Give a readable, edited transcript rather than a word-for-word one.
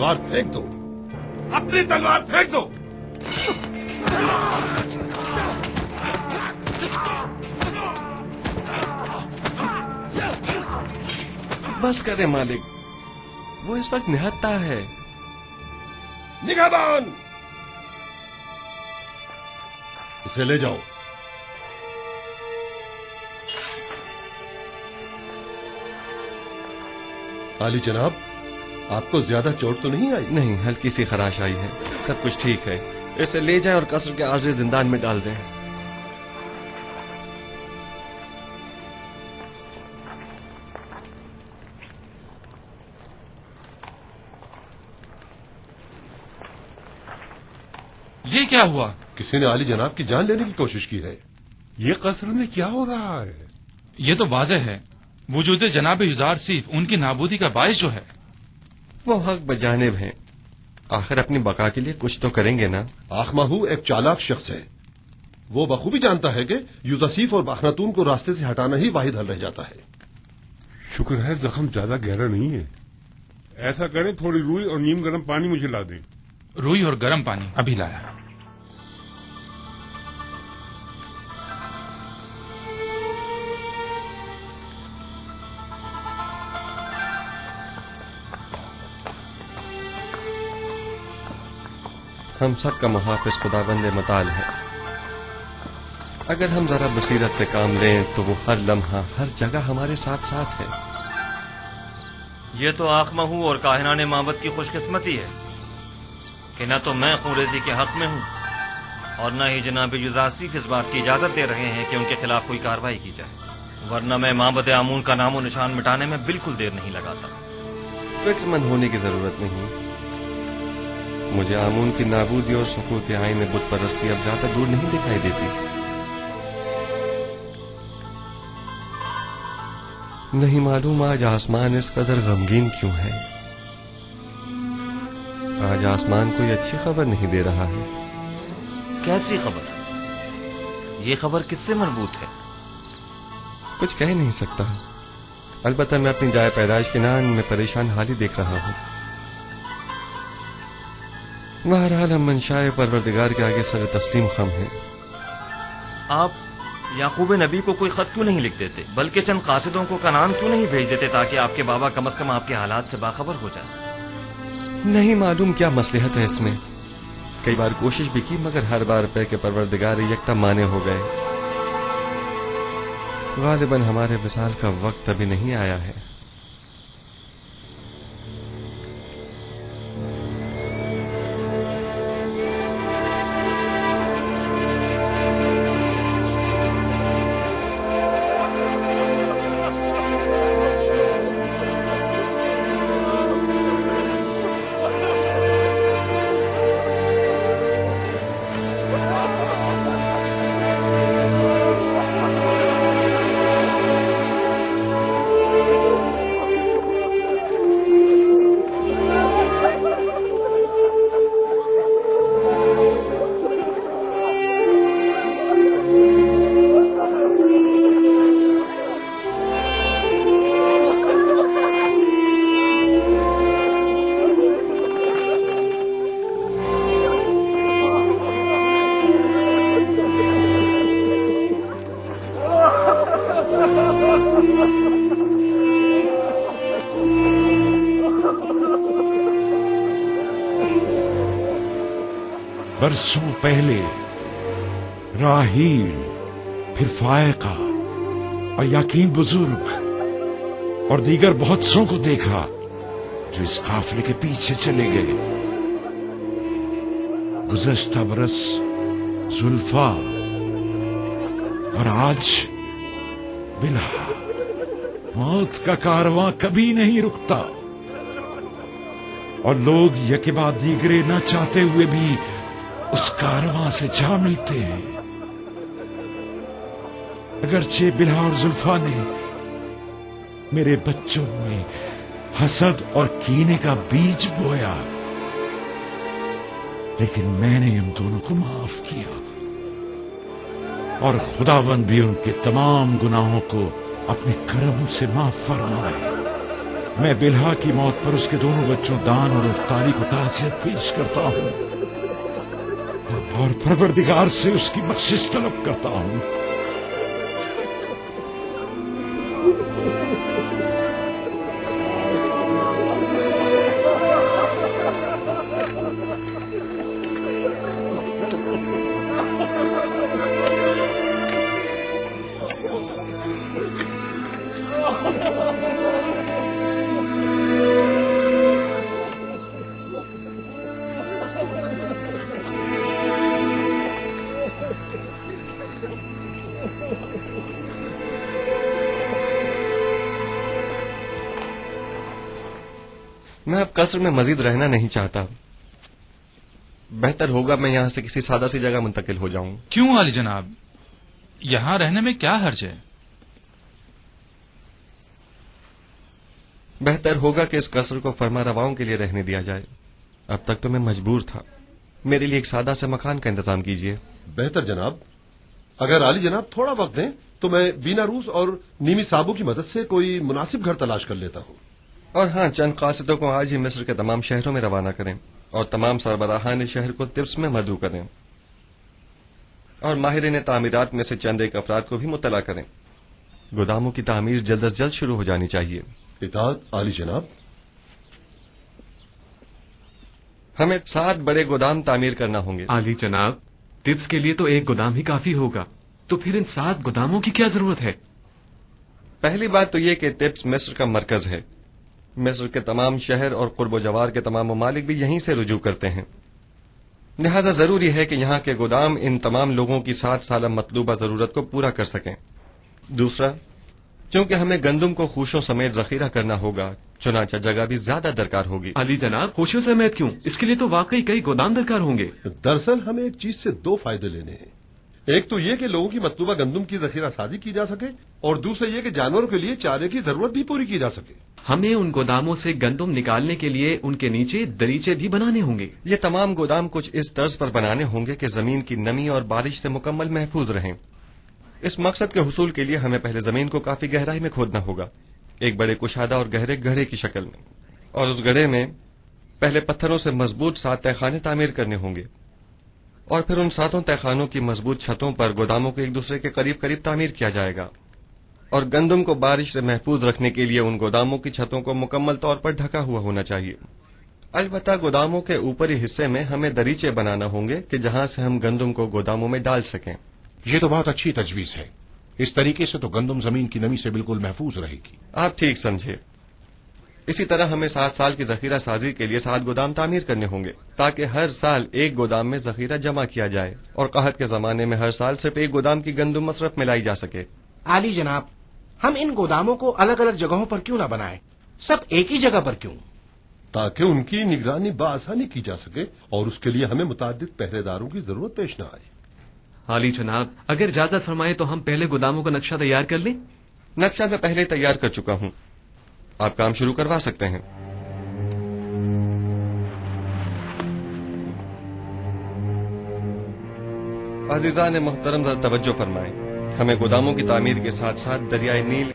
تلوار پھینک دو، اپنی تلوار پھینک دو. بس کرے مالک، وہ اس وقت نہتا ہے. نگہبان، اسے لے جاؤ. عالی جناب، آپ کو زیادہ چوٹ تو نہیں آئی؟ نہیں، ہلکی سی خراش آئی ہے، سب کچھ ٹھیک ہے. اسے لے جائیں اور قصر کے عارضی زندان میں ڈال دیں. یہ کیا ہوا؟ کسی نے عالی جناب کی جان لینے کی کوشش کی ہے. یہ قصر میں کیا ہو رہا ہے؟ یہ تو واضح ہے، وجود جناب یزار سیف ان کی نابودی کا باعث جو ہے. وہ حق بجانب ہیں، آخر اپنی بقا کے لیے کچھ تو کریں گے نا. آخماہو ایک چالاک شخص ہے، وہ بخوبی جانتا ہے کہ یوزاسیف اور باخناتون کو راستے سے ہٹانا ہی واحد حل رہ جاتا ہے. شکر ہے زخم زیادہ گہرا نہیں ہے. ایسا کریں، تھوڑی روئی اور نیم گرم پانی مجھے لا دیں. روئی اور گرم پانی ابھی لایا. ہم سب کا محافظ خداوند متعال ہے. اگر ہم ذرا بصیرت سے کام لیں تو وہ ہر لمحہ ہر جگہ ہمارے ساتھ ساتھ ہے. یہ تو آخمہو اور کاہنان معبد کی خوش قسمتی ہے کہ نہ تو میں خونریزی کے حق میں ہوں اور نہ ہی جناب یوزاسیف اس بات کی اجازت دے رہے ہیں کہ ان کے خلاف کوئی کارروائی کی جائے، ورنہ میں معبد آمون کا نام و نشان مٹانے میں بالکل دیر نہیں لگاتا. فکر مند ہونے کی ضرورت نہیں. مجھے آمون کی نابودی اور سقوط آئین بت پرستی اب زیادہ دور نہیں دکھائی دیتی. نہیں معلوم آج آسمان اس قدر غمگین کیوں ہے. آج آسمان کوئی اچھی خبر نہیں دے رہا ہے. کیسی خبر؟ یہ خبر کس سے مربوط ہے؟ کچھ کہہ نہیں سکتا، البتہ میں اپنی جائے پیدائش کے نان میں پریشان حالی دیکھ رہا ہوں. بہرحال ہم منشائے پروردگار کے آگے سر تسلیم خم ہیں. آپ یعقوب نبی کو کوئی خط کیوں نہیں لکھ دیتے، بلکہ چند قاصدوں کو کنعان کیوں نہیں بھیج دیتے تاکہ آپ کے بابا کم از کم آپ کے حالات سے باخبر ہو جائیں؟ نہیں معلوم کیا مصلحت ہے اس میں. کئی بار کوشش بھی کی مگر ہر بار پہ کہ پروردگار یکتا مانے ہو گئے. غالباً ہمارے وصال کا وقت ابھی نہیں آیا ہے. برسوں پہلے راہیل، پھر فائقہ اور یقین بزرگ اور دیگر بہت سوں کو دیکھا جو اس قافلے کے پیچھے چلے گئے. گزشتہ برس زلفا اور آج بلہا. موت کا کارواں کبھی نہیں رکتا اور لوگ یکے بعد دیگرے نہ چاہتے ہوئے بھی اس کارواں سے جا ملتے ہیں. اگرچہ بلہا اور زلفا نے میرے بچوں میں حسد اور کینے کا بیج بویا، لیکن میں نے ان دونوں کو معاف کیا اور خداوند بھی ان کے تمام گناہوں کو اپنے کرم سے معاف فرمائے. मैं बिलहा की मौत पर उसके दोनों बच्चों दान और अफ्तारी को ताज़ियत पेश करता हूँ और परवरदिगार से उसकी बख्शिश तलब करता हूँ। मैं अब कसर में मजीद रहना नहीं चाहता। बेहतर होगा मैं यहाँ से किसी सादा सी जगह मुंतकिल हो जाऊं। क्यों आली जनाब, यहाँ रहने में क्या हर्ज है? बेहतर होगा कि इस कसर को फरमा रवाओं के लिए रहने दिया जाए। अब तक तो मैं मजबूर था। मेरे लिए एक सादा से मकान का इंतजाम कीजिए। बेहतर जनाब, अगर आली जनाब थोड़ा वक्त दें तो मैं बीना रूस और नीमी साबू की मदद से कोई मुनासिब घर तलाश कर लेता हूँ। और हाँ, चंद कासिदों को आज ही मिस्र के तमाम शहरों में रवाना करें और तमाम सरबराहान शहर को तिब्स में मदऊ करें और माहिरीन तामीरात में से चंद एक अफराद को भी मुतला करें। गोदामों की तामीर जल्द अज जल्द शुरू हो जानी चाहिए। इताअत आली जनाब। हमें 7 बड़े गोदाम तामीर करना होंगे। आली जनाब, तिब्स के लिए तो एक गोदाम ही काफी होगा, तो फिर इन 7 गोदामों की क्या जरूरत है? पहली बात तो ये कि तिब्स मिस्र का मरकज है। मिस्र के तमाम शहर और कुर्ब जवार के तमाम ममालिक भी यहीं से रुजू करते हैं। लिहाजा जरूरी है कि यहाँ के गोदाम इन तमाम लोगों की 7 साल मतलूबा जरूरत को पूरा कर सकें। दूसरा, चूंकि हमें गंदुम को खूशों समेत जखीरा करना होगा, चुनाचा जगह भी ज्यादा दरकार होगी। अली जनाब, खुशियों समेत क्यों? इसके लिए तो वाकई कई गोदाम दरकार होंगे। दरअसल हमें एक चीज से 2 फायदे लेने हैं। एक तो ये कि लोगों की मतलूबा गंदुम की जखीरा साजी की जा सके और दूसरा ये कि जानवरों के लिए चारे की जरूरत भी पूरी की जा सके। हमें उन गोदामों से गंदुम निकालने के लिए उनके नीचे दरीचे भी बनाने होंगे। ये तमाम गोदाम कुछ इस तर्ज पर बनाने होंगे कि जमीन की नमी और बारिश से मुकम्मल महफूज रहें। इस मकसद के हुसूल के लिए हमें पहले जमीन को काफी गहराई में खोदना होगा, एक बड़े कुशादा और गहरे गड्ढे की शक्ल में, और उस गड्ढे में पहले पत्थरों से मजबूत 7 तहखाने तामीर करने होंगे और फिर उन 7 तहखानों की मजबूत छतों पर गोदामों को एक दूसरे के करीब करीब तामीर किया जाएगा। और गंदुम को बारिश से महफूज रखने के लिए उन गोदामों की छतों को मुकम्मल तौर पर ढका हुआ होना चाहिए। अलबत्ता गोदामों के ऊपरी हिस्से में हमें दरीचे बनाना होंगे कि जहां से हम गंदुम को गोदामों में डाल सकें। ये तो बहुत अच्छी तजवीज है। इस तरीके से तो गंदुम जमीन की नमी से बिल्कुल महफूज रहेगी। आप ठीक समझे। इसी तरह हमें 7 साल की जखीरा साजी के लिए 7 गोदाम तामीर करने होंगे ताकि हर साल एक गोदाम में जखीरा जमा किया जाए और कहत के जमाने में हर साल सिर्फ एक गोदाम की गंदुम मसरफ में लाई जा सके। आली जनाब, हम इन गोदामों को अलग अलग जगहों पर क्यों ना बनाएं? सब एक ही जगह पर क्यों? ताकि उनकी निगरानी बआसानी की जा सके और उसके लिए हमें मुताद्दिद पहरेदारों की जरूरत पेश न आए। आली जनाब, अगर इजाजत फरमाए तो हम पहले गोदामों का नक्शा तैयार कर लें। नक्शा मैं पहले तैयार कर चुका हूं, आप काम शुरू करवा सकते हैं। अजीजान मोहतरम, जरा तवज्जो फरमाएं। हमें गोदामों की तामीर के साथ साथ दरियाए नील